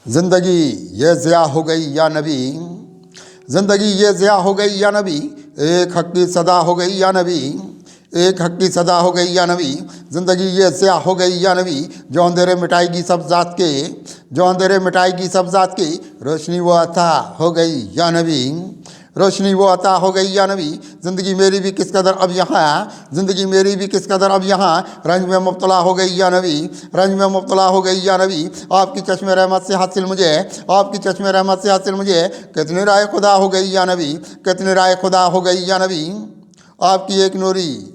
ज़िंदगी ये ज़िया हो गई या नबी, ज़िंदगी ये ज़िया हो गई या नबी, एक हक की सदा हो गई या नबी, एक हक की सदा हो गई या नबी, ज़िंदगी ये ज़िया हो गई या नबी, जो अंधेरे मिटाएगी सब ज़ात के, जो अंधेरे मिटाएगी सब ज़ात के, रोशनी वो अता हो गई या नबी, रोशनी वो अता हो गई या नबी। ज़िंदगी मेरी भी किस कदर अब यहाँ, ज़िंदगी मेरी भी किस कदर अब यहाँ, रंज में मुब्तला हो गई या नबी, रंज में मुब्तला हो गई या नबी। आपकी चश्मे रहमत से हासिल मुझे, आपकी चश्मे रहमत से हासिल मुझे, कितनी राय खुदा हो गई या नबी, कितनी राय खुदा हो गई या नबी। आपकी एक नूरी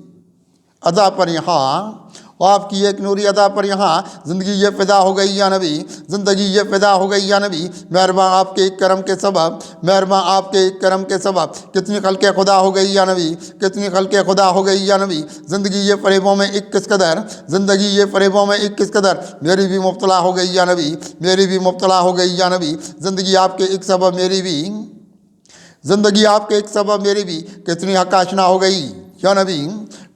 अदा पर यहाँ, आपकी एक नूरी अदा पर यहाँ, ज़िंदगी ये फ़िदा हो गई या नबी, ज़िंदगी ये फ़िदा हो गई या नबी। मेहरबां आपके एक करम के सबब, मेहरबां आपके एक करम के सबब, कितनी खल्क़े खुदा हो गई या नबी, कितनी खल्क़े खुदा हो गई या नबी। ज़िंदगी ये फ़रेबों में एक किस कदर, ज़िंदगी ये फ़रेबों में एक किस कदर, मेरी भी मुब्तला हो गई या नबी, मेरी भी मुब्तला हो गई या नबी। ज़िंदगी आपके एक सबब मेरी भी, ज़िंदगी आपके एक सबब मेरी भी, कितनी हक आशना हो गई या नबी,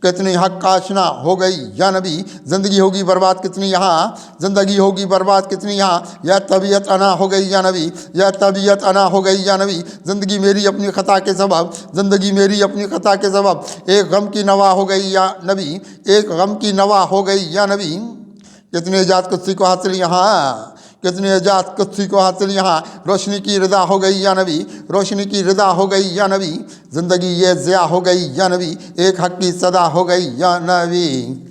कितनी हक आशना हो गई या नबी। ज़िंदगी होगी बर्बाद कितनी यहाँ, ज़िंदगी होगी बर्बाद कितनी यहाँ, यह तबीयत अना हो गई या नबी, यह तबीयत अना हो गई या नबी। ज़िंदगी मेरी अपनी ख़ता के सबब, ज़िंदगी मेरी अपनी ख़ता के सबब, एक गम की नवा हो गई या नबी, एक गम की नवा हो गई या नबी। कितनी इजाज़त कुत्सी को हासिल यहाँ, कितनी इजाज़त कुत्सी को हासिल यहाँ, रोशनी की रदा हो गई या नबी, रोशनी की रदा हो गई या नबी। ज़िंदगी ये ज़िया हो गई या नबी, एक हक की सदा हो गई या नबी।